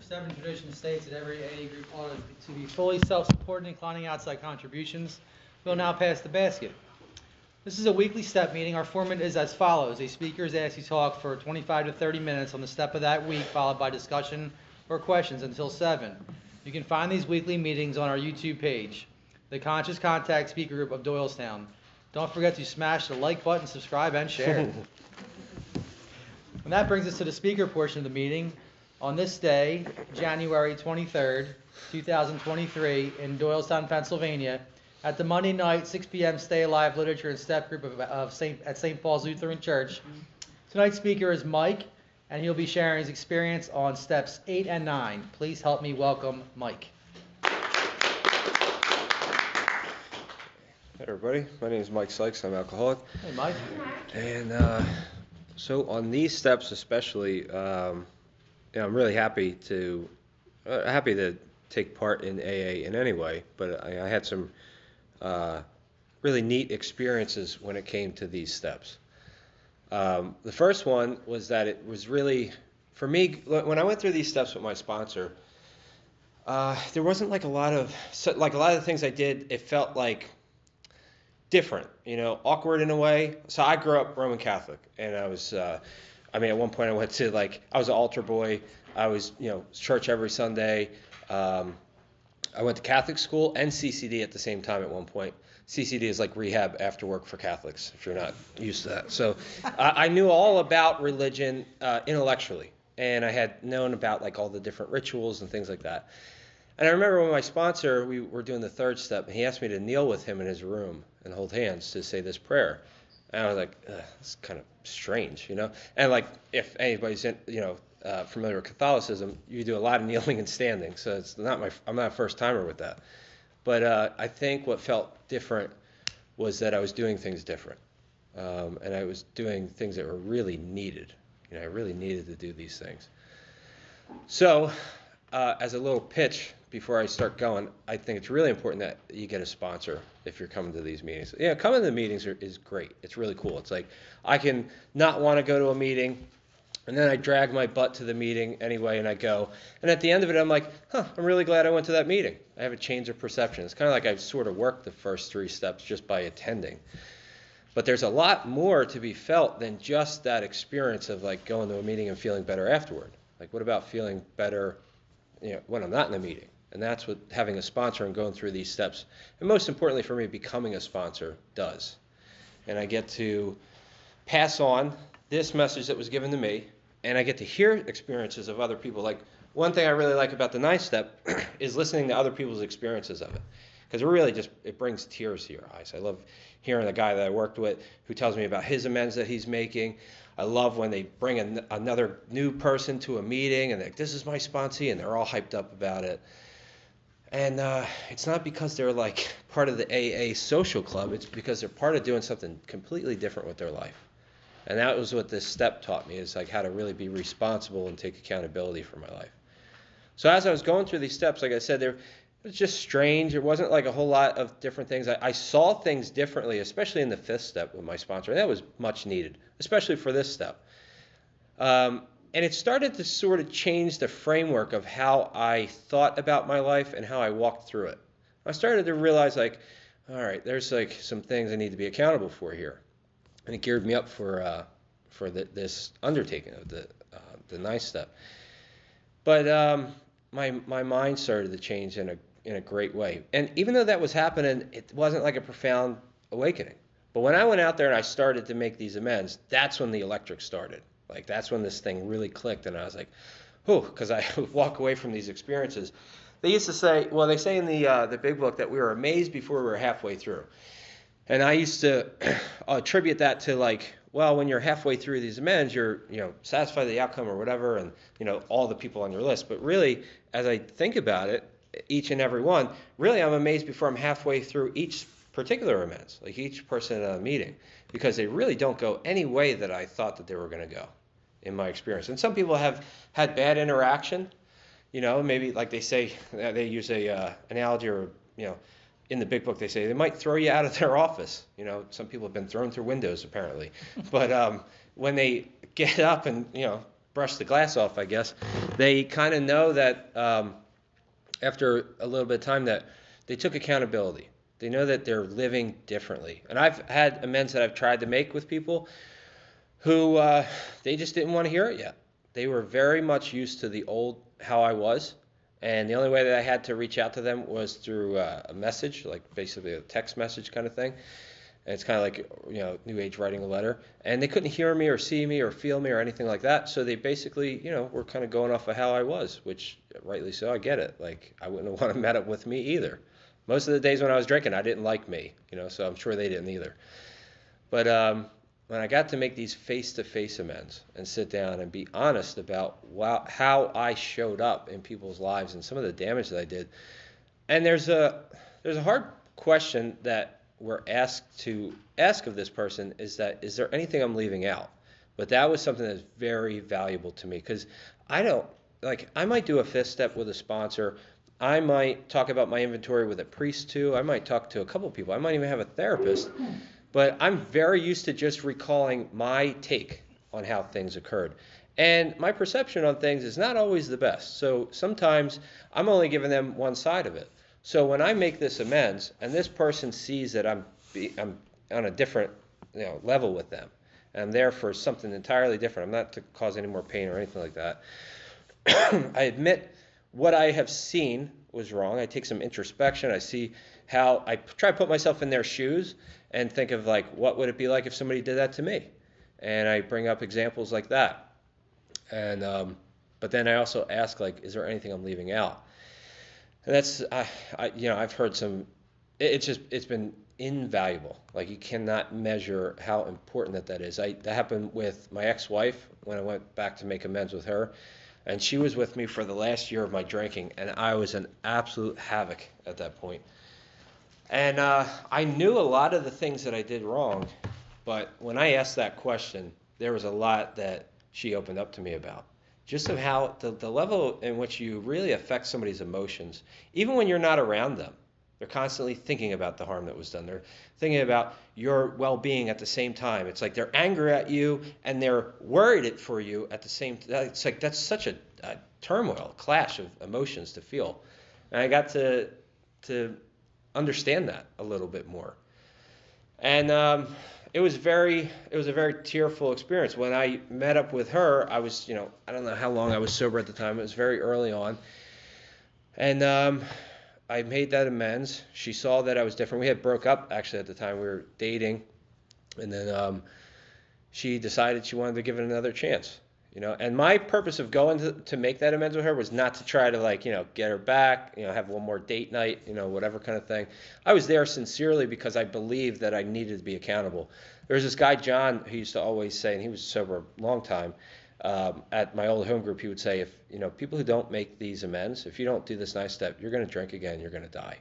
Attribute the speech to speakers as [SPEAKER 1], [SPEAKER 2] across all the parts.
[SPEAKER 1] 7 tradition states that every AA group ought to be fully self-supporting, inclining outside contributions. We'll now pass the basket. This is a weekly step meeting. Our format is as follows. A speaker is asked to talk for 25 to 30 minutes on the step of that week, followed by discussion or questions until 7. You can find these weekly meetings on our YouTube page, the Conscious Contact Speaker Group of Doylestown. Don't forget to smash the like button, subscribe, and share. And that brings us to the speaker portion of the meeting. On this day, January 23rd, 2023, in Doylestown, Pennsylvania, at the Monday night 6 p.m. Stay Alive Literature and Step Group at St. Paul's Lutheran Church. Tonight's speaker is Mike, and he'll be sharing his experience on steps 8 and 9. Please help me welcome Mike.
[SPEAKER 2] Hey everybody, my name is Mike Sykes. I'm an alcoholic.
[SPEAKER 1] Hey Mike.
[SPEAKER 2] And so on these steps especially, I'm really happy to take part in AA in any way, but I had some really neat experiences when it came to these steps. The first one was that it was really, for me, when I went through these steps with my sponsor, there wasn't like a lot of the things I did, it felt like different, awkward in a way. So I grew up Roman Catholic, and I was, at one point I went to I was an altar boy. I was, church every Sunday. I went to Catholic school and CCD at the same time at one point. CCD is like rehab after work for Catholics, if you're not used to that. So I knew all about religion intellectually, and I had known about all the different rituals and things like that. And I remember when my sponsor, we were doing the third step, and he asked me to kneel with him in his room and hold hands to say this prayer. And I was like, it's kind of strange, And if anybody's familiar with Catholicism, you do a lot of kneeling and standing, so I'm not a first timer with that. But I think what felt different was that I was doing things different, and I was doing things that were really needed. I really needed to do these things. So, as a little pitch before I start going, I think it's really important that you get a sponsor if you're coming to these meetings. Coming to the meetings is great. It's really cool. It's like I can not want to go to a meeting, and then I drag my butt to the meeting anyway, and I go. And at the end of it, I'm like, I'm really glad I went to that meeting. I have a change of perception. It's kind of like I've sort of worked the first 3 steps just by attending. But there's a lot more to be felt than just that experience of going to a meeting and feeling better afterward. What about feeling better when I'm not in a meeting? And that's what having a sponsor and going through these steps, and most importantly for me, becoming a sponsor does. And I get to pass on this message that was given to me, and I get to hear experiences of other people. One thing I really like about the 9th step is listening to other people's experiences of it. Because it brings tears to your eyes. I love hearing a guy that I worked with who tells me about his amends that he's making. I love when they bring another new person to a meeting and they're like, this is my sponsee, and they're all hyped up about it. And it's not because they're part of the AA social club. It's because they're part of doing something completely different with their life. And that was what this step taught me, is how to really be responsible and take accountability for my life. So as I was going through these steps, like I said, it was just strange. There wasn't a whole lot of different things. I saw things differently, especially in the 5th step with my sponsor. And that was much needed, especially for this step. And it started to sort of change the framework of how I thought about my life and how I walked through it. I started to realize, all right, there's some things I need to be accountable for here. And it geared me up for this undertaking of the 9th step. But my mind started to change in a great way. And even though that was happening, it wasn't like a profound awakening. But when I went out there and I started to make these amends, that's when the electric started. That's when this thing really clicked, and I was like, whew, because I would walk away from these experiences. They used to say, they say in the big book that we were amazed before we were halfway through. And I used to attribute that to when you're halfway through these amends, you're, satisfied with the outcome or whatever, and, all the people on your list. But really, as I think about it, each and every one, really I'm amazed before I'm halfway through each particular amends, each person at a meeting, because they really don't go any way that I thought that they were going to go, in my experience. And some people have had bad interaction, maybe they say, they use a analogy, or, in the big book they say they might throw you out of their office. Some people have been thrown through windows apparently. But when they get up and, brush the glass off, I guess. They kind of know that after a little bit of time that they took accountability. They know that they're living differently. And I've had amends that I've tried to make with people who they just didn't want to hear it yet. They were very much used to the old how I was, and the only way that I had to reach out to them was through a message, like basically a text message kind of thing. And it's kind of like, new age writing a letter. And they couldn't hear me or see me or feel me or anything like that. So they basically, were kind of going off of how I was, which rightly so, I get it. Like, I wouldn't have wanted to met up with me either. Most of the days when I was drinking, I didn't like me, so I'm sure they didn't either. But when I got to make these face-to-face amends and sit down and be honest about how I showed up in people's lives and some of the damage that I did, and there's a hard question that we're asked to ask of this person is there anything I'm leaving out? But that was something that's very valuable to me because I might do a fifth step with a sponsor. I might talk about my inventory with a priest too. I might talk to a couple people. I might even have a therapist. But I'm very used to just recalling my take on how things occurred. And my perception on things is not always the best. So sometimes I'm only giving them one side of it. So when I make this amends and this person sees that I'm on a different level with them, and I'm there for something entirely different, I'm not to cause any more pain or anything like that, I admit what I have seen was wrong. I take some introspection. I see how I try to put myself in their shoes and think of what would it be like if somebody did that to me? And I bring up examples like that. And but then I also ask is there anything I'm leaving out? And that's I've heard some. It's been invaluable. You cannot measure how important that is. That happened with my ex-wife when I went back to make amends with her, and she was with me for the last year of my drinking, and I was an absolute havoc at that point. And I knew a lot of the things that I did wrong, but when I asked that question, there was a lot that she opened up to me about. Just of how the level in which you really affect somebody's emotions, even when you're not around them. They're constantly thinking about the harm that was done. They're thinking about your well-being at the same time. It's like they're angry at you and they're worried for you at the same time. It's like that's such a turmoil, a clash of emotions to feel. And I got to understand that a little bit more. And it was a very tearful experience. When I met up with her, I was, I don't know how long I was sober at the time. It was very early on. And I made that amends. She saw that I was different. We had broke up, actually, at the time. We were dating. And then she decided she wanted to give it another chance. And my purpose of going to make that amends with her was not to try to get her back, have one more date night, whatever kind of thing. I was there sincerely because I believed that I needed to be accountable. There was this guy, John, who used to always say, and he was sober a long time, at my old home group, he would say, if people who don't make these amends, if you don't do this 9 step, you're going to drink again, you're going to die.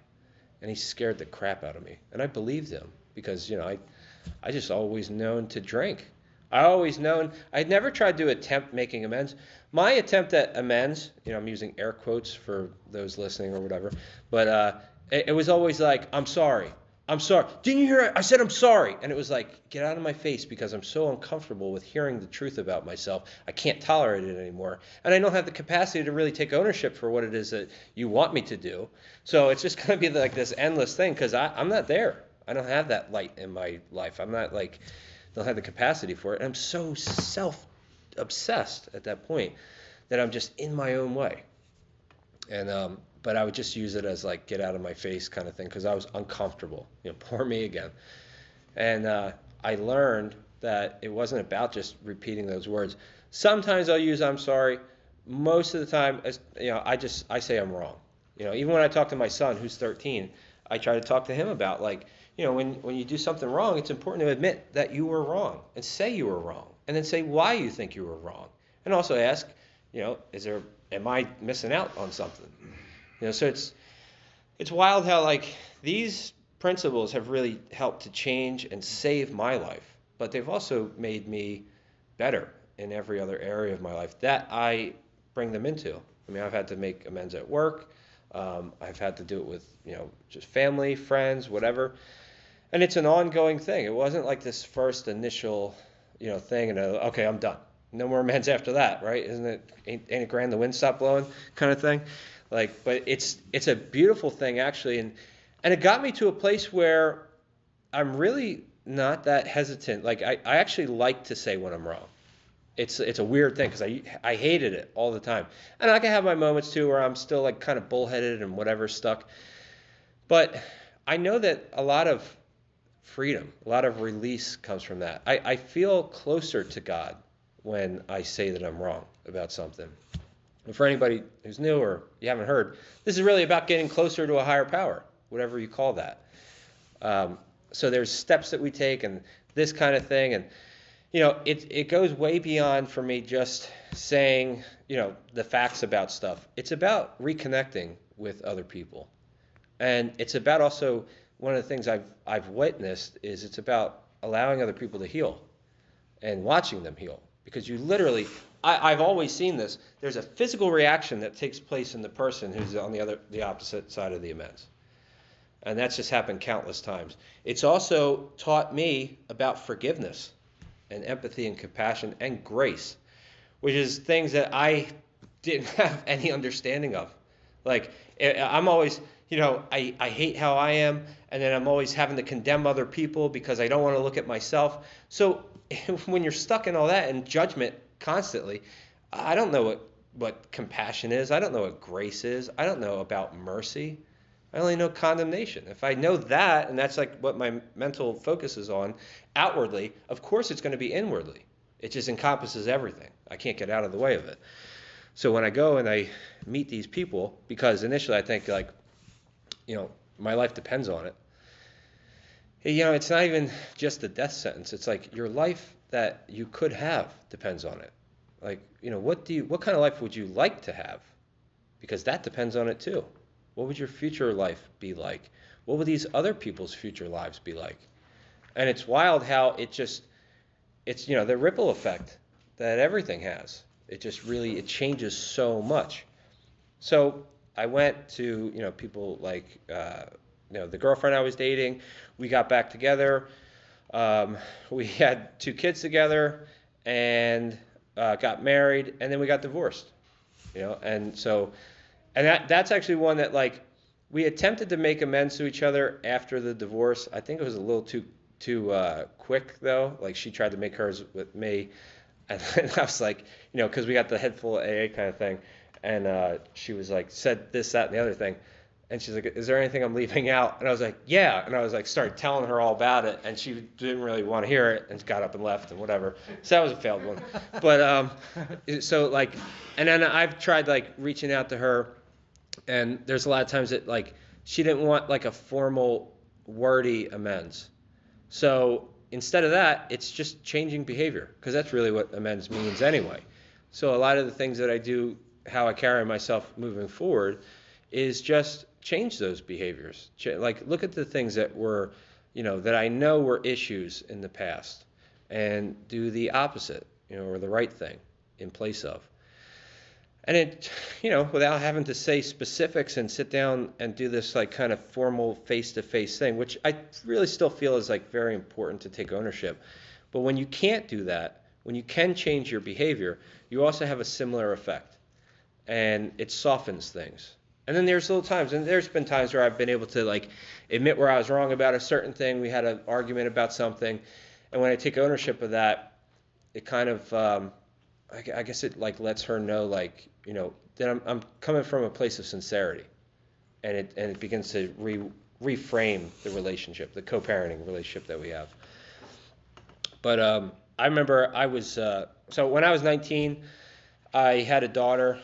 [SPEAKER 2] And he scared the crap out of me. And I believed him because, I just always known to drink. I'd never tried to attempt making amends. My attempt at amends, I'm using air quotes for those listening or whatever, but it was always I'm sorry. Didn't you hear it? I said I'm sorry. And it was get out of my face because I'm so uncomfortable with hearing the truth about myself. I can't tolerate it anymore. And I don't have the capacity to really take ownership for what it is that you want me to do. So it's just going to be this endless thing because I'm not there. I don't have that light in my life. I'm not don't have the capacity for it. And I'm so self-obsessed at that point that I'm just in my own way. And but I would just use it as get out of my face kind of thing because I was uncomfortable. Poor me again. And I learned that it wasn't about just repeating those words. Sometimes I'll use I'm sorry. Most of the time, I say I'm wrong. Even when I talk to my son who's 13, I try to talk to him about when you do something wrong, it's important to admit that you were wrong and say you were wrong and then say why you think you were wrong. And also ask, am I missing out on something? So it's wild how these principles have really helped to change and save my life, but they've also made me better in every other area of my life that I bring them into. I've had to make amends at work. I've had to do it with, just family, friends, whatever. And it's an ongoing thing. It wasn't this first initial, thing and okay, I'm done. no more amends after that, right? Isn't it, ain't it grand the wind stopped blowing kind of thing? Like, but it's a beautiful thing, actually. And it got me to a place where I'm really not that hesitant. Like, I actually like to say when I'm wrong. It's a weird thing because I hated it all the time. And I can have my moments too where I'm still like kind of bullheaded and whatever stuck. But I know that a lot of freedom, a lot of release comes from that. I feel closer to God when I say that I'm wrong about something. And for anybody who's new or you haven't heard, this is really about getting closer to a higher power, whatever you call that. So there's steps that we take and this kind of thing. And, it goes way beyond for me just saying, the facts about stuff. It's about reconnecting with other people. And it's about also, one of the things I've witnessed is it's about allowing other people to heal and watching them heal. Because you literally, I've always seen this, there's a physical reaction that takes place in the person who's on the opposite side of the amends. And that's just happened countless times. It's also taught me about forgiveness and empathy and compassion and grace, which is things that I didn't have any understanding of. Like, I'm always, I hate how I am, and then I'm always having to condemn other people because I don't want to look at myself. So when you're stuck in all that and judgment constantly, I don't know what compassion is. I don't know what grace is. I don't know about mercy. I only know condemnation. If I know that, and that's like what my mental focus is on outwardly, of course it's going to be inwardly. It just encompasses everything. I can't get out of the way of it. So when I go and I meet these people, because initially I think like, my life depends on it. It's not even just a death sentence. It's like your life that you could have depends on it. Like, what kind of life would you like to have? Because that depends on it too. What would your future life be like? What would these other people's future lives be like? And it's wild how it's the ripple effect that everything has. It just really, it changes so much. So I went to, people like, the girlfriend I was dating. We got back together. We had 2 kids together and got married, and then we got divorced. And so, and that's actually one that, like, we attempted to make amends to each other after the divorce. I think it was a little too quick, though. Like, she tried to make hers with me, and I was like, because we got the head full of AA kind of thing, and she was like, said this, that, and the other thing. And she's like, is there anything I'm leaving out? And I was like, yeah. And I was like, started telling her all about it. And she didn't really want to hear it and got up and left and whatever. So that was a failed one. But so like, and then I've tried like reaching out to her. And there's a lot of times that like, she didn't want like a formal wordy amends. So instead of that, it's just changing behavior. Because that's really what amends means anyway. So a lot of the things that I do, how I carry myself moving forward, is just change those behaviors. Like, look at the things that were, that I know were issues in the past, and do the opposite, or the right thing in place of. And it, without having to say specifics and sit down and do this like kind of formal face-to-face thing, which I really still feel is like very important to take ownership. But when you can't do that, when you can change your behavior, you also have a similar effect, and it softens things. And then there's little times, and there's been times where I've been able to like admit where I was wrong about a certain thing. We had an argument about something, and when I take ownership of that, it kind of, I guess it like lets her know like, that I'm coming from a place of sincerity, and it begins to reframe the relationship, the co-parenting relationship that we have. But I remember I was so when I was 19, I had a daughter.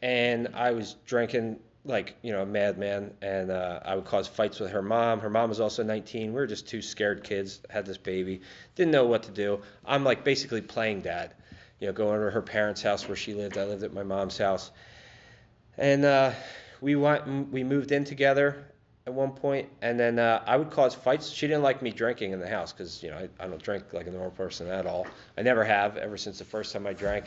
[SPEAKER 2] And I was drinking like, a madman, and I would cause fights with her mom. Her mom was also 19. We were just 2 scared kids, had this baby, didn't know what to do. I'm like basically playing dad, going to her parents' house where she lived. I lived at my mom's house. And we moved in together at one point, and then I would cause fights. She didn't like me drinking in the house because, I don't drink like a normal person at all. I never have ever since the first time I drank.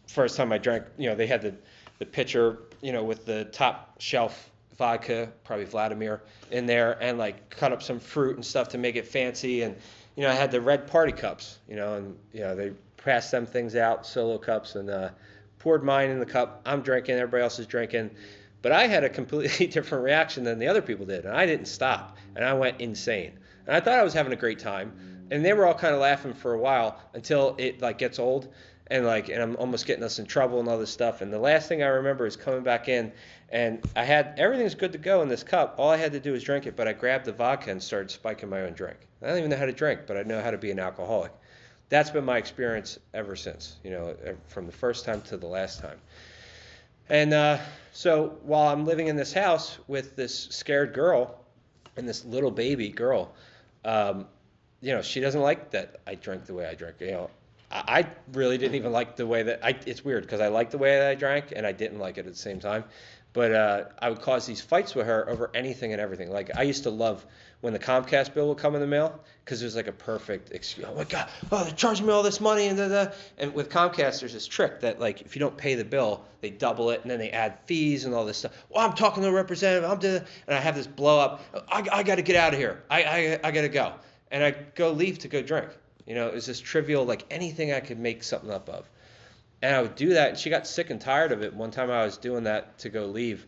[SPEAKER 2] First time I drank, they had the pitcher, with the top shelf vodka, probably Vladimir, in there, and like cut up some fruit and stuff to make it fancy. And, I had the red party cups, and, they passed them things out, solo cups, and poured mine in the cup. I'm drinking, everybody else is drinking. But I had a completely different reaction than the other people did, and I didn't stop, and I went insane. And I thought I was having a great time, and they were all kind of laughing for a while until it like gets old, and I'm almost getting us in trouble and all this stuff. And the last thing I remember is coming back in, and I had everything's good to go in this cup. All I had to do was drink it, but I grabbed the vodka and started spiking my own drink. I don't even know how to drink, but I know how to be an alcoholic. That's been my experience ever since, from the first time to the last time. And so while I'm living in this house with this scared girl and this little baby girl, she doesn't like that I drink the way I drink. I really didn't even like the way that it's weird because I liked the way that I drank and I didn't like it at the same time. But I would cause these fights with her over anything and everything. Like, I used to love when the Comcast bill would come in the mail because it was like a perfect excuse. Oh my God, they're charging me all this money and da-da. And with Comcast, there's this trick that, like, if you don't pay the bill, they double it and then they add fees and all this stuff. Well, I'm talking to a representative. And I have this blow up. I got to get out of here. I got to go. And I leave to go drink. It was this trivial, like anything I could make something up of. And I would do that, and she got sick and tired of it. One time I was doing that to go leave,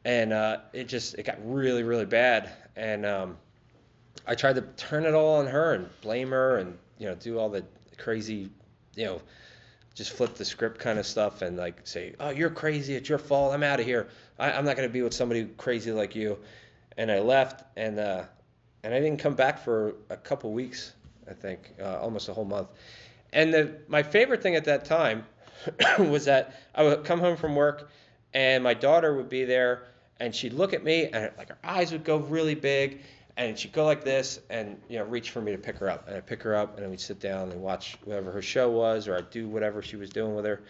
[SPEAKER 2] and it got really, really bad. And I tried to turn it all on her and blame her and, do all the crazy, just flip the script kind of stuff and, like, say, oh, you're crazy, it's your fault, I'm out of here. I'm not going to be with somebody crazy like you. And I left, and I didn't come back for a couple weeks, I think, almost a whole month. And my favorite thing at that time was that I would come home from work and my daughter would be there and she'd look at me and like her eyes would go really big and she'd go like this and reach for me to pick her up. And I'd pick her up and then we'd sit down and watch whatever her show was, or I'd do whatever she was doing with her.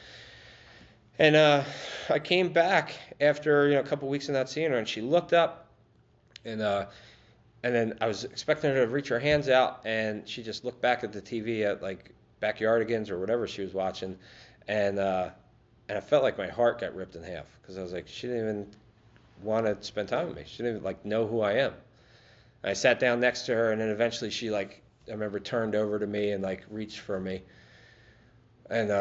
[SPEAKER 2] And I came back after a couple weeks of not seeing her, and she looked up and then I was expecting her to reach her hands out, and she just looked back at the TV at like Backyardigans or whatever she was watching, and I felt like my heart got ripped in half because I was like, she didn't even want to spend time with me. She didn't even know who I am. And I sat down next to her, and then eventually she I remember turned over to me and reached for me, and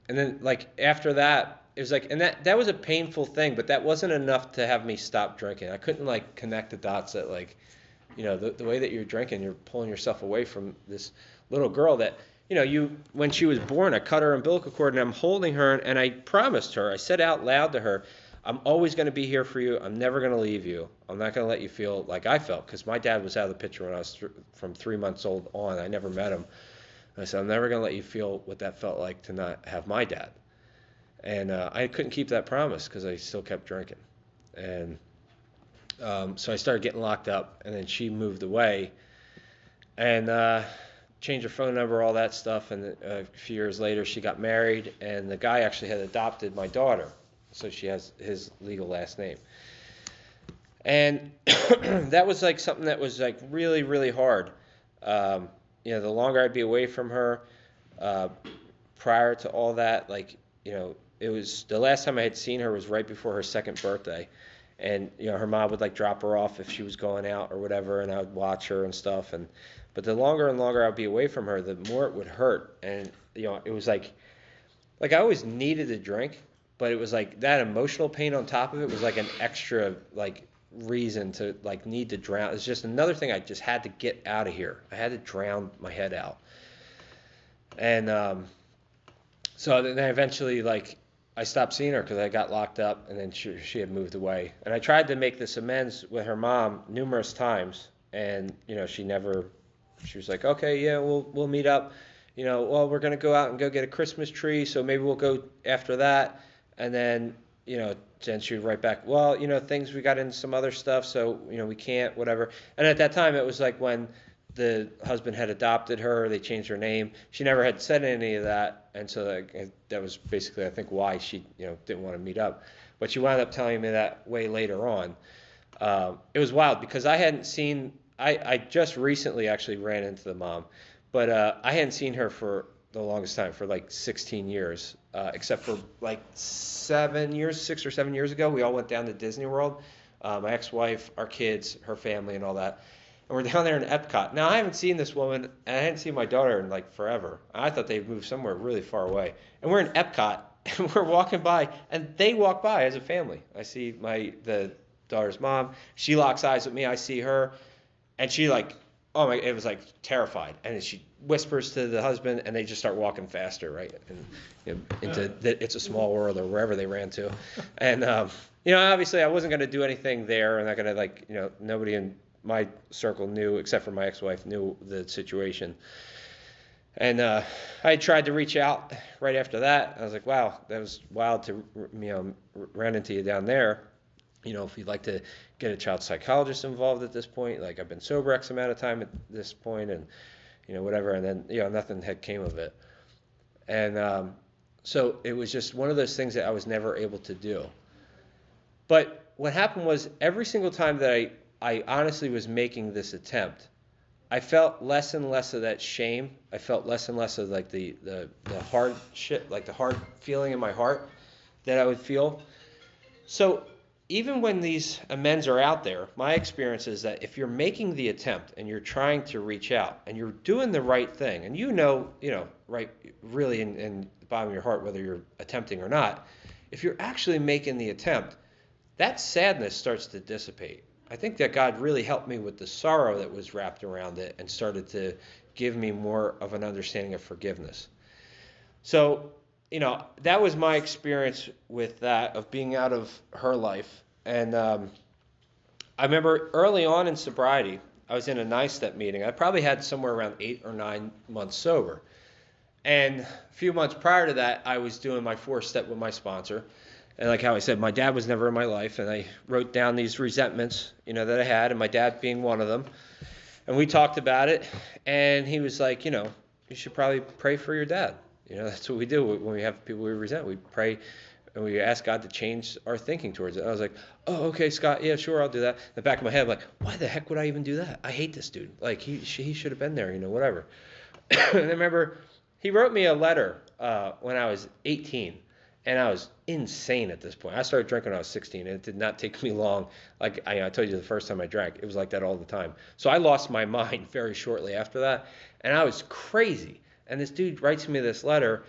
[SPEAKER 2] then after that it was and that was a painful thing, but that wasn't enough to have me stop drinking. I couldn't connect the dots that the way that you're drinking, you're pulling yourself away from this little girl that, when she was born, I cut her umbilical cord and I'm holding her and I promised her, I said out loud to her, I'm always going to be here for you. I'm never going to leave you. I'm not going to let you feel like I felt, because my dad was out of the picture when I was from 3 months old on. I never met him. I said, I'm never going to let you feel what that felt like to not have my dad. And I couldn't keep that promise because I still kept drinking. And so I started getting locked up, and then she moved away and changed her phone number, all that stuff. And a few years later, she got married, and the guy actually had adopted my daughter. So she has his legal last name. And that was something that was really, really hard. The longer I'd be away from her, prior to all that, it was the last time I had seen her was right before her second birthday. And, her mom would like drop her off if she was going out or whatever, and I would watch her and stuff. But the longer and longer I'd be away from her, the more it would hurt. And, it was like I always needed a drink, but it was like that emotional pain on top of it was like an extra reason to need to drown. It's just another thing I just had to get out of here. I had to drown my head out. And so then eventually I stopped seeing her because I got locked up, and then she had moved away. And I tried to make this amends with her mom numerous times, and she was like, okay, yeah, we'll meet up. Well, we're gonna go out and go get a Christmas tree, so maybe we'll go after that. And then then she would write back, well, things, we got into some other stuff, so we can't, whatever. And at that time, it was when the husband had adopted her, they changed her name. She never had said any of that, and so that was basically, I think, why she didn't want to meet up. But she wound up telling me that way later on. It was wild because I hadn't seen. I just recently actually ran into the mom, but I hadn't seen her for the longest time, for 16 years, except for 6 or 7 years ago. We all went down to Disney World. My ex-wife, our kids, her family, and all that. and we're down there in Epcot. Now, I haven't seen this woman, and I hadn't seen my daughter in like forever. I thought they'd moved somewhere really far away. And we're in Epcot, and we're walking by, and they walk by as a family. I see the daughter's mom. She locks eyes with me. I see her, and she like, oh my, it was like terrified. And she whispers to the husband, and they just start walking faster, right? And into It's a Small World or wherever they ran to. And obviously I wasn't going to do anything there, and I'm not going to nobody in my circle knew, except for my ex-wife, knew the situation. And I tried to reach out right after that. I was like, wow, that was wild to run into you down there. If you'd like to get a child psychologist involved at this point, like I've been sober X amount of time at this point, and whatever. And then nothing had came of it. And so it was just one of those things that I was never able to do. But what happened was every single time that I honestly was making this attempt, I felt less and less of that shame. I felt less and less of like the hard shit, like the hard feeling in my heart that I would feel. So even when these amends are out there, my experience is that if you're making the attempt and you're trying to reach out and you're doing the right thing, and right, really in the bottom of your heart, whether you're attempting or not, if you're actually making the attempt, that sadness starts to dissipate. I think that God really helped me with the sorrow that was wrapped around it and started to give me more of an understanding of forgiveness. So, that was my experience with that, of being out of her life. And I remember early on in sobriety, I was in a 9-step meeting. I probably had somewhere around 8 or 9 months sober. And a few months prior to that, I was doing my 4-step with my sponsor. And like how I said, my dad was never in my life, and I wrote down these resentments, that I had, and my dad being one of them. And we talked about it, and he was like, you should probably pray for your dad. That's what we do when we have people we resent. We pray, and we ask God to change our thinking towards it. I was like, oh, okay, Scott, yeah, sure, I'll do that. In the back of my head, I'm like, why the heck would I even do that? I hate this dude. Like, he should have been there, whatever. And I remember he wrote me a letter when I was 18. And I was insane at this point. I started drinking when I was 16, and it did not take me long. Like I told you the first time I drank, it was like that all the time. So I lost my mind very shortly after that, and I was crazy. And this dude writes me this letter,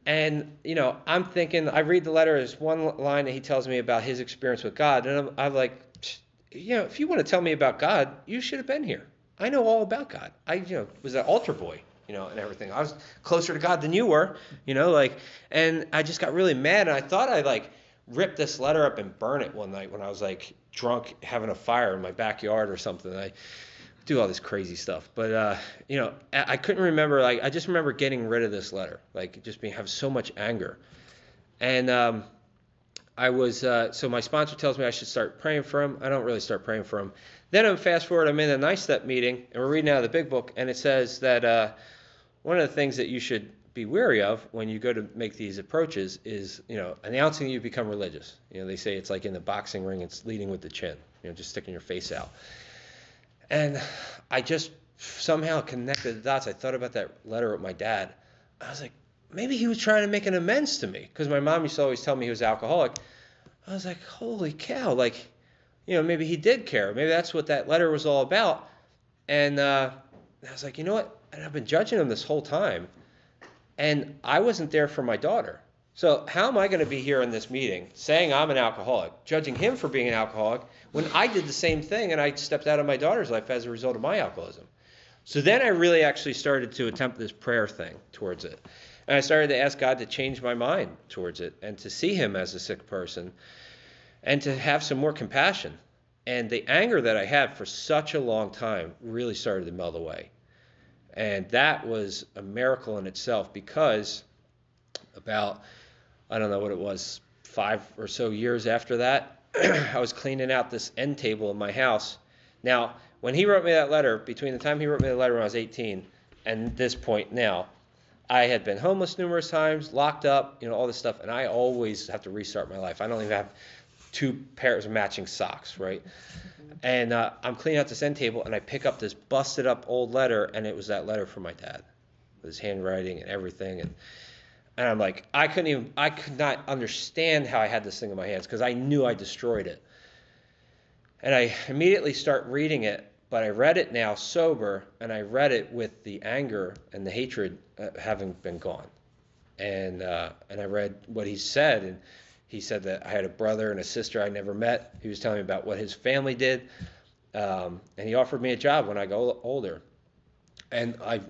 [SPEAKER 2] and I'm thinking, I read the letter, there's one line that he tells me about his experience with God, and I'm like, if you want to tell me about God, you should have been here. I know all about God. I was an altar boy. And everything. I was closer to God than you were, and I just got really mad, and I thought I'd rip this letter up and burn it one night when I was drunk having a fire in my backyard or something. I do all this crazy stuff, but I couldn't remember. I just remember getting rid of this letter, just have so much anger, and I was so my sponsor tells me I should start praying for him. I don't really start praying for him. Then I'm fast forward. I'm in a 9-step meeting, and we're reading out of the big book, and it says that one of the things that you should be wary of when you go to make these approaches is, announcing you become religious. They say it's like in the boxing ring, it's leading with the chin, just sticking your face out. And I just somehow connected the dots. I thought about that letter with my dad. I was like, maybe he was trying to make an amends to me, because my mom used to always tell me he was alcoholic. I was like, holy cow, maybe he did care. Maybe that's what that letter was all about. And I was like, you know what? And I've been judging him this whole time, and I wasn't there for my daughter. So how am I going to be here in this meeting saying I'm an alcoholic, judging him for being an alcoholic, when I did the same thing and I stepped out of my daughter's life as a result of my alcoholism? So then I really actually started to attempt this prayer thing towards it. And I started to ask God to change my mind towards it and to see him as a sick person and to have some more compassion. And the anger that I had for such a long time really started to melt away. And that was a miracle in itself, because about, I don't know what it was, 5 or so years after that, I was cleaning out this end table in my house. Now, when he wrote me that letter, between the time he wrote me the letter when I was 18 and this point now, I had been homeless numerous times, locked up, all this stuff, and I always have to restart my life. I don't even have 2 pairs of matching socks, right? And I'm cleaning out this end table, and I pick up this busted up old letter, and it was that letter from my dad, with his handwriting and everything. And I'm like, I could not understand how I had this thing in my hands, because I knew I destroyed it. And I immediately start reading it, but I read it now sober, and I read it with the anger and the hatred having been gone. And I read what he said, and he said that I had a brother and a sister I never met. He was telling me about what his family did, and he offered me a job when I got older. And I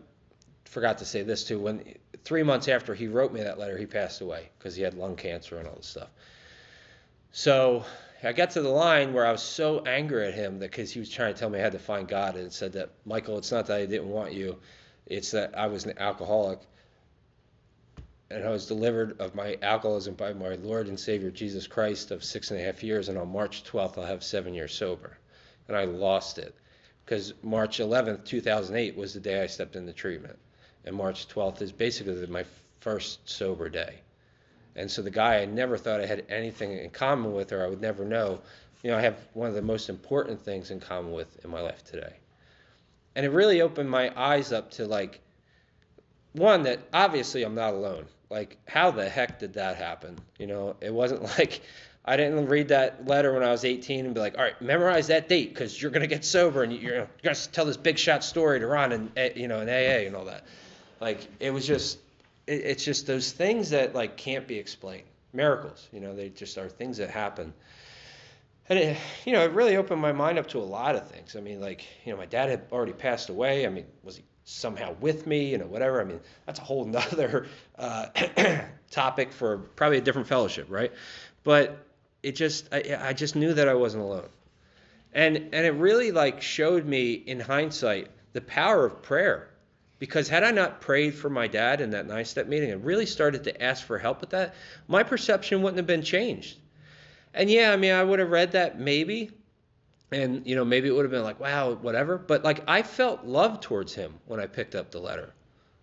[SPEAKER 2] forgot to say this too. When 3 months after he wrote me that letter, he passed away because he had lung cancer and all this stuff. So I got to the line where I was so angry at him that because he was trying to tell me I had to find God, and said that, Michael, it's not that I didn't want you, it's that I was an alcoholic, and I was delivered of my alcoholism by my Lord and Savior Jesus Christ of 6.5 years, and on March 12th I'll have 7 years sober. And I lost it because March 11th, 2008 was the day I stepped into treatment, and March 12th is basically my first sober day. And so the guy I never thought I had anything in common with, or I would never know, I have one of the most important things in common with in my life today. And it really opened my eyes up to, like, one, that obviously I'm not alone. Like, how the heck did that happen? It wasn't like I didn't read that letter when I was 18 and be like, all right, memorize that date because you're going to get sober and you're going to tell this big shot story to Ron and, in AA and all that. Like, it was just, it's just those things that, like, can't be explained. Miracles, they just are things that happen. And it really opened my mind up to a lot of things. I mean, like, my dad had already passed away. I mean, was he somehow with me, whatever. I mean, that's a whole nother topic for probably a different fellowship, right? But it just, I just knew that I wasn't alone. And it really, like, showed me in hindsight the power of prayer. Because had I not prayed for my dad in that 9-step meeting and really started to ask for help with that, my perception wouldn't have been changed. And yeah, I mean, I would have read that maybe, and, maybe it would have been like, wow, whatever. But, like, I felt love towards him when I picked up the letter.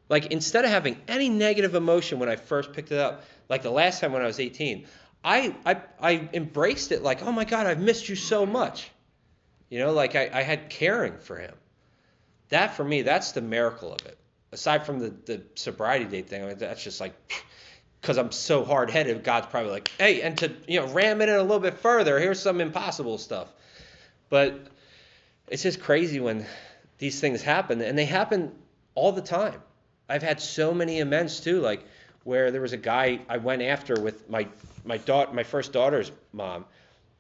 [SPEAKER 2] Like, instead of having any negative emotion when I first picked it up, like the last time when I was 18, I embraced it like, oh, my God, I've missed you so much. Like I had caring for him. That, for me, that's the miracle of it. Aside from the sobriety date thing, I mean, that's just like, because I'm so hard-headed, God's probably like, hey, and to, ram it in a little bit further, here's some impossible stuff. But it's just crazy when these things happen, and they happen all the time. I've had so many amends too, like where there was a guy I went after with my first daughter's mom.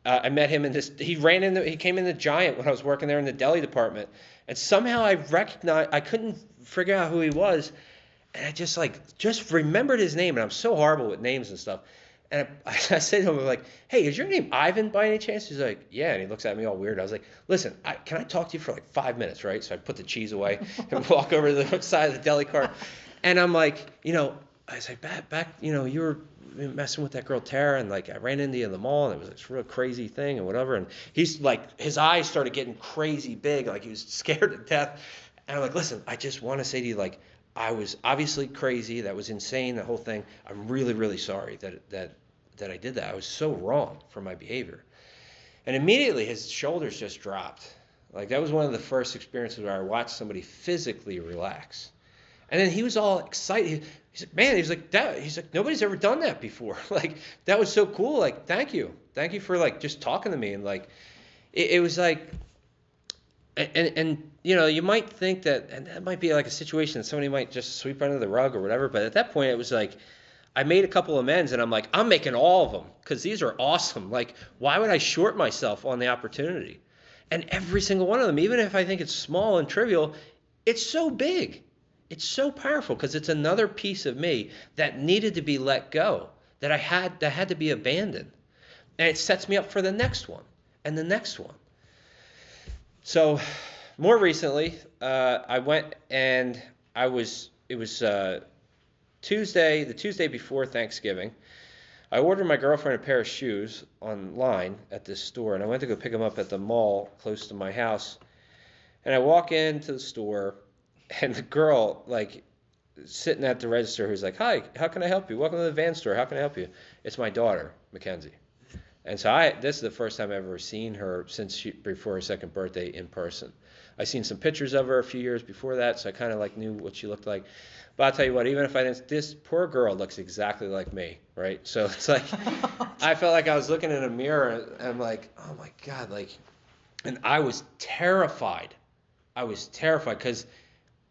[SPEAKER 2] I met him in this. He came in the Giant when I was working there in the deli department, and somehow I couldn't figure out who he was, and I just remembered his name, and I'm so horrible with names and stuff. And I said to him, I'm like, hey, is your name Ivan by any chance? He's like, yeah. And he looks at me all weird. I was like, listen, can I talk to you for like 5 minutes, right? So I put the cheese away and walk over to the side of the deli cart. And I'm like, I was like, back, you were messing with that girl Tara, and like I ran into you in the mall, and it was this real crazy thing and whatever. And he's like, his eyes started getting crazy big, like he was scared to death. And I'm like, listen, I just want to say to you, like, I was obviously crazy. That was insane, the whole thing. I'm really, really sorry that I did that. I was so wrong for my behavior. And immediately his shoulders just dropped. Like, that was one of the first experiences where I watched somebody physically relax. And then he was all excited. He's like, man, he's like, nobody's ever done that before. Like, that was so cool. Like, thank you for like just talking to me. And like, it was like, and you might think that, and that might be like a situation that somebody might just sweep under the rug or whatever. But at that point, it was like, I made a couple amends, and I'm like, I'm making all of them because these are awesome. Like, why would I short myself on the opportunity? And every single one of them, even if I think it's small and trivial, it's so big. It's so powerful because it's another piece of me that needed to be let go, that had to be abandoned. And it sets me up for the next one and the next one. So more recently, I went and it was Tuesday, the Tuesday before Thanksgiving. I ordered my girlfriend a pair of shoes online at this store, and I went to go pick them up at the mall close to my house. And I walk into the store, and the girl, like, sitting at the register, who's like, hi, how can I help you? Welcome to the van store. How can I help you? It's my daughter, Mackenzie. And so this is the first time I've ever seen her since before her second birthday in person. I seen some pictures of her a few years before that, so I kind of like knew what she looked like. But I'll tell you what, even if I didn't, this poor girl looks exactly like me, right? So it's like, I felt like I was looking in a mirror, and I'm like, oh my God, like, and I was terrified I was terrified because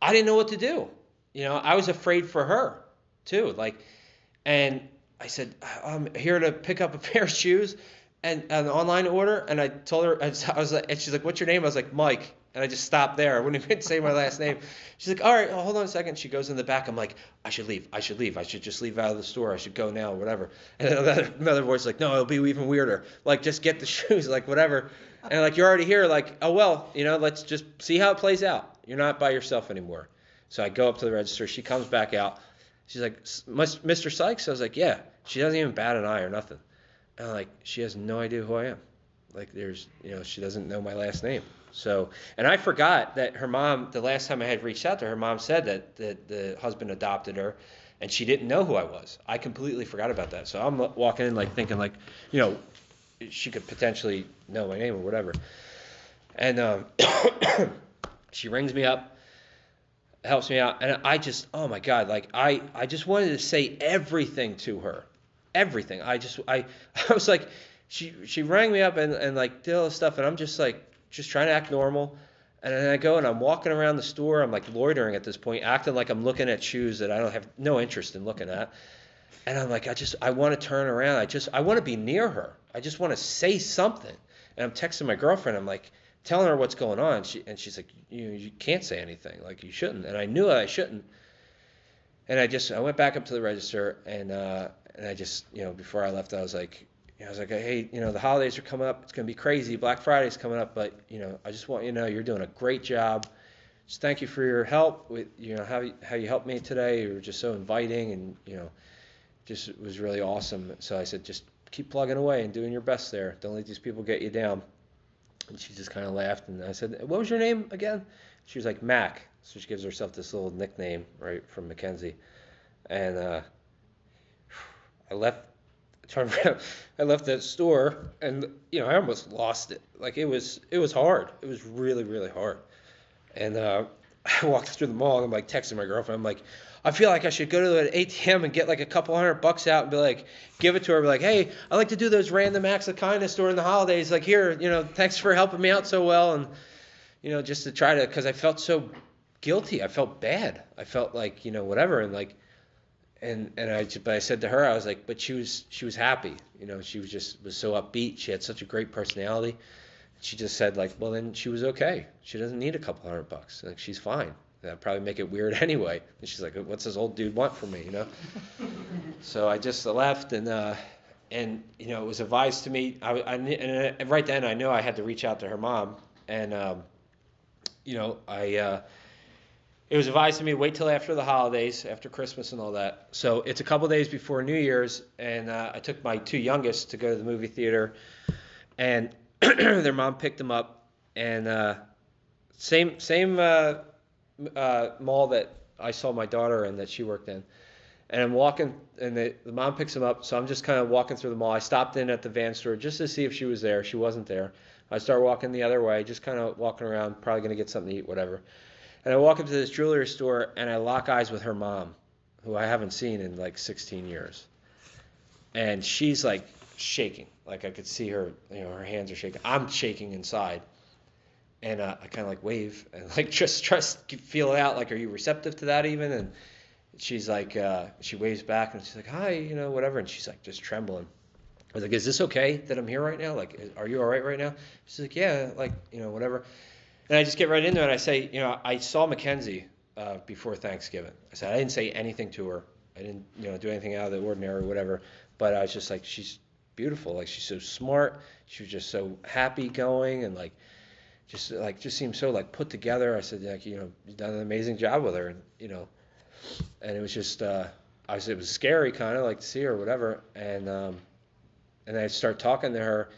[SPEAKER 2] I didn't know what to do. I was afraid for her too. And I said, I'm here to pick up a pair of shoes and an online order. And I told her, I was like, and she's like, what's your name? I was like, Mike. And I just stopped there. I wouldn't even say my last name. She's like, all right, hold on a second. She goes in the back. I'm like, I should leave. I should just leave out of the store. I should go now, whatever. And then another voice is like, no, it'll be even weirder. Like, just get the shoes, like, whatever. And like, you're already here. Like, oh, well, let's just see how it plays out. You're not by yourself anymore. So I go up to the register. She comes back out. She's like, Mr. Sykes? I was like, yeah. She doesn't even bat an eye or nothing. And I'm like, she has no idea who I am. Like, she doesn't know my last name. So, and I forgot that her mom, the last time I had reached out to her, mom said that the husband adopted her, and she didn't know who I was. I completely forgot about that. So I'm walking in, like, thinking, like, she could potentially know my name or whatever. And she rings me up, helps me out, and I just, oh my God, like, I just wanted to say everything to her. Everything. I was like, she rang me up and like did all this stuff, and I'm just like, just trying to act normal. And then I go and I'm walking around the store. I'm like loitering at this point, acting like I'm looking at shoes that I don't have no interest in looking at. And I'm like, I want to turn around. I want to be near her. I just want to say something. And I'm texting my girlfriend. I'm like, telling her what's going on. She's like, you can't say anything. Like, you shouldn't. And I knew I shouldn't. And I went back up to the register and I just, before I left, I was like, hey, the holidays are coming up. It's going to be crazy. Black Friday's coming up, but, I just want you to know you're doing a great job. Just thank you for your help with, how you helped me today. You were just so inviting and, just it was really awesome. So I said, just keep plugging away and doing your best there. Don't let these people get you down. And she just kind of laughed. And I said, what was your name again? She was like, Mac. So she gives herself this little nickname, right, from Mackenzie. And I left that store, and I almost lost it. Like, it was hard. It was really, really hard. And I walked through the mall, and I'm like texting my girlfriend. I'm like, I feel like I should go to an ATM and get like a couple $100 out and be like, give it to her. Be like, hey, I like to do those random acts of kindness during the holidays. Like, here, thanks for helping me out so well, and just to try to, because I felt so guilty. I felt bad. I felt like whatever, and like. But I said to her, I was like, but she was happy, she was so upbeat. She had such a great personality. She just said, like, well, then she was okay. She doesn't need a couple $100. Like, she's fine. That'd probably make it weird anyway. And she's like, what's this old dude want from me, So I just left, and it was advised to me. And right then I knew I had to reach out to her mom, and it was advised to me, wait till after the holidays, after Christmas and all that. So it's a couple days before New Year's, and I took my two youngest to go to the movie theater, and their mom picked them up, and same mall that I saw my daughter in that she worked in. And I'm walking, and the mom picks them up, so I'm just kind of walking through the mall. I stopped in at the van store just to see if she was there. She wasn't there. I start walking the other way, just kind of walking around, probably going to get something to eat, whatever. And I walk into this jewelry store, and I lock eyes with her mom, who I haven't seen in like 16 years. And she's like shaking. Like, I could see her, her hands are shaking. I'm shaking inside. And I kind of like wave and like just try to feel it out. Like, are you receptive to that even? And she's like, she waves back and she's like, hi, whatever. And she's like just trembling. I was like, is this okay that I'm here right now? Like, are you all right right now? She's like, yeah, like, whatever. And I just get right into it. I say, I saw Mackenzie before Thanksgiving. I said, I didn't say anything to her. I didn't, do anything out of the ordinary or whatever. But I was just like, she's beautiful. Like, she's so smart. She was just so happy going and just seemed so like put together. I said, like, you've done an amazing job with her. And, and it was just, it was scary kind of like to see her or whatever. And I start talking to her.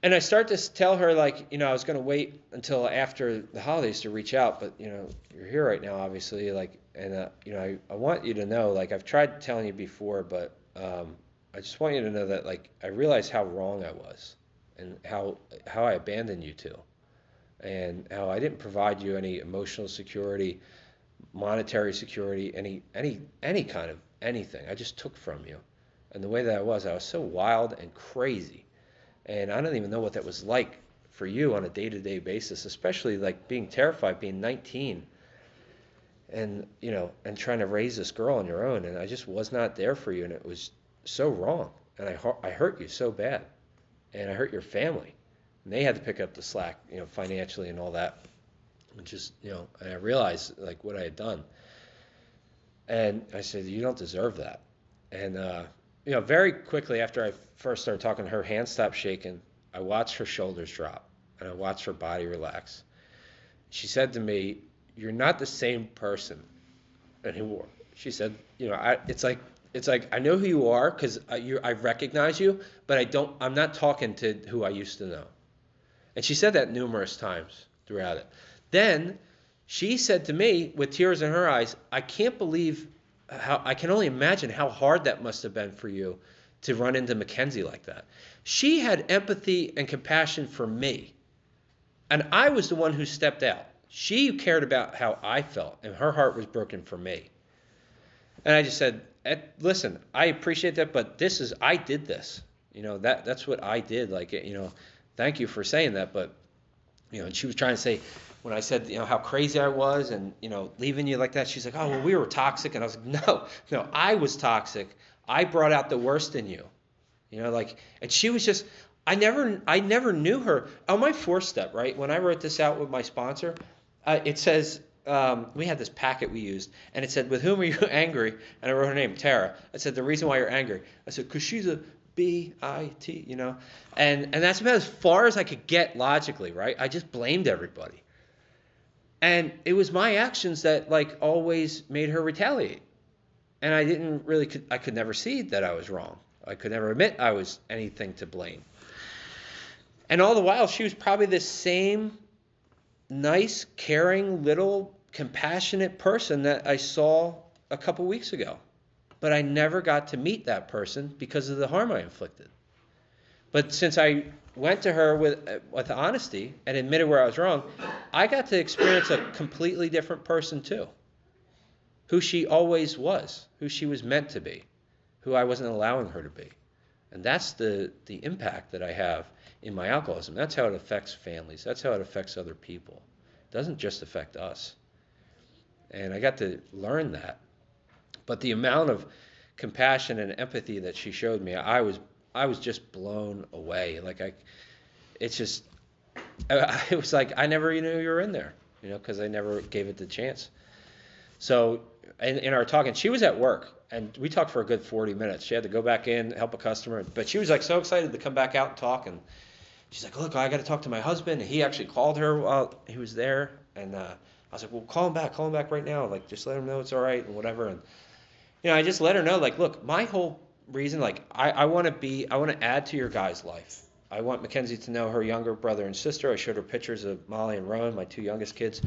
[SPEAKER 2] And I start to tell her, like, I was going to wait until after the holidays to reach out, but, you're here right now, obviously, like, and, I want you to know, like, I've tried telling you before, but I just want you to know that, like, I realize how wrong I was and how I abandoned you two and how I didn't provide you any emotional security, monetary security, any kind of anything. I just took from you. And the way that I was so wild and crazy. And I don't even know what that was like for you on a day-to-day basis, especially like being terrified, being 19 and, and trying to raise this girl on your own. And I just was not there for you. And it was so wrong. And I hurt you so bad. And I hurt your family. And they had to pick up the slack, financially and all that. And just, and I realized like what I had done. And I said, you don't deserve that. And, very quickly after I first started talking, her hand stopped shaking. I watched her shoulders drop and I watched her body relax. She said to me, you're not the same person anymore. She said, it's like I know who you are because I recognize you, but I'm not talking to who I used to know. And she said that numerous times throughout it. Then she said to me with tears in her eyes, I can't believe I can only imagine how hard that must have been for you to run into Mackenzie like that. She had empathy and compassion for me. And I was the one who stepped out. She cared about how I felt, and her heart was broken for me. And I just said, listen, I appreciate that, but I did this. That's what I did. Like, thank you for saying that. But, and she was trying to say, when I said, how crazy I was and, leaving you like that, she's like, oh, well, we were toxic. And I was like, no, I was toxic. I brought out the worst in you. And she was just, I never knew her. On my 4th step, right, when I wrote this out with my sponsor, it says, we had this packet we used, and it said, with whom are you angry? And I wrote her name, Tara. I said, the reason why you're angry. I said, because she's a B-I-T, And that's about as far as I could get logically, right? I just blamed everybody. And it was my actions that, like, always made her retaliate. And I could never see that I was wrong. I could never admit I was anything to blame. And all the while, she was probably the same nice, caring, little, compassionate person that I saw a couple weeks ago. But I never got to meet that person because of the harm I inflicted. But since I went to her with honesty and admitted where I was wrong, I got to experience a completely different person too. Who she always was, who she was meant to be, who I wasn't allowing her to be. And that's the impact that I have in my alcoholism. That's how it affects families. That's how it affects other people. It doesn't just affect us. And I got to learn that. But the amount of compassion and empathy that she showed me, I was just blown away. It was like I never knew you were in there, because I never gave it the chance. So in our talking, she was at work, and we talked for a good 40 minutes. She had to go back in, help a customer, but she was like so excited to come back out and talk. And she's like, look, I got to talk to my husband. And he actually called her while he was there. And I was like, well, call him back right now. Like, just let him know it's all right and whatever. And, I just let her know, like, look, my whole reason, like, I want to add to your guys' life. I want Mackenzie to know her younger brother and sister. I showed her pictures of Molly and Rowan, my 2 youngest kids.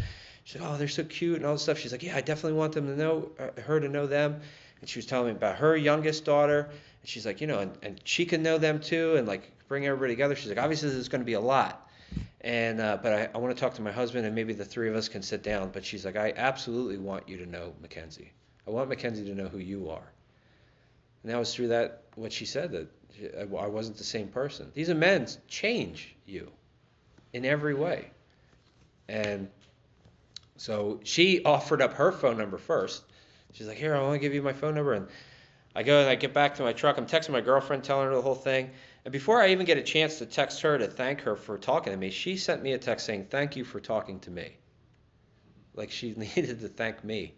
[SPEAKER 2] She's like, oh, they're so cute and all this stuff. She's like, yeah, I definitely want them to know, her to know them. And she was telling me about her youngest daughter. And she's like, and she can know them too, and like bring everybody together. She's like, obviously this is going to be a lot. And but I want to talk to my husband, and maybe the 3 of us can sit down. But she's like, I absolutely want you to know Mackenzie. I want Mackenzie to know who you are. And that was through what she said, that I wasn't the same person. These amends change you in every way. And so she offered up her phone number first. She's like, here, I want to give you my phone number. And I go and I get back to my truck. I'm texting my girlfriend, telling her the whole thing. And before I even get a chance to text her to thank her for talking to me, she sent me a text saying, thank you for talking to me. Like she needed to thank me.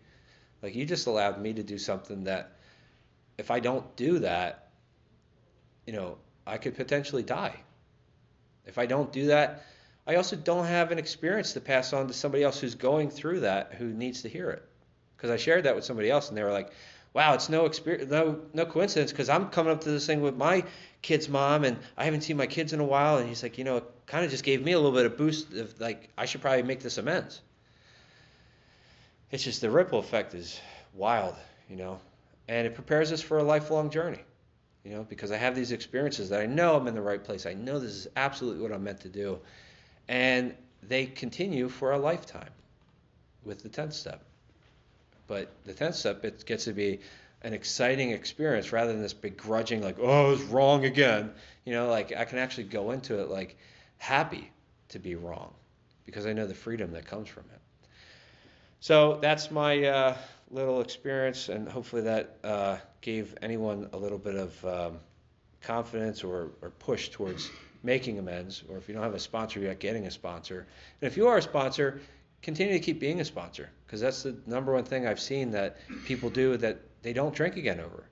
[SPEAKER 2] Like, you just allowed me to do something that if I don't do that, I could potentially die. If I don't do that, I also don't have an experience to pass on to somebody else who's going through that, who needs to hear it. Because I shared that with somebody else, and they were like, wow, it's no coincidence, because I'm coming up to this thing with my kid's mom, and I haven't seen my kids in a while. And he's like, it kind of just gave me a little bit of boost of, like, I should probably make this amends. It's just the ripple effect is wild, and it prepares us for a lifelong journey, because I have these experiences that I know I'm in the right place. I know this is absolutely what I'm meant to do. And they continue for a lifetime with the 10th step. But the 10th step, it gets to be an exciting experience rather than this begrudging, like, oh, I was wrong again. Like, I can actually go into it, like, happy to be wrong, because I know the freedom that comes from it. So that's my little experience, and hopefully that gave anyone a little bit of confidence or push towards making amends, or if you don't have a sponsor yet, getting a sponsor. And if you are a sponsor, continue to keep being a sponsor, because that's the number one thing I've seen that people do that they don't drink again over.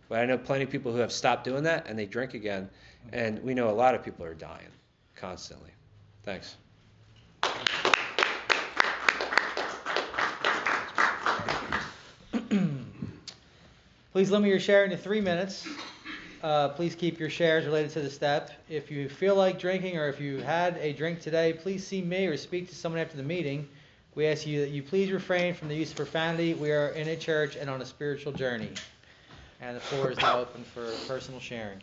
[SPEAKER 2] But I know plenty of people who have stopped doing that and they drink again, and we know a lot of people are dying constantly. Thanks.
[SPEAKER 1] Please limit your sharing to 3 minutes. Please keep your shares related to the step. If you feel like drinking or if you had a drink today, please see me or speak to someone after the meeting. We ask you that you please refrain from the use of profanity. We are in a church and on a spiritual journey. And the floor is now open for personal sharing.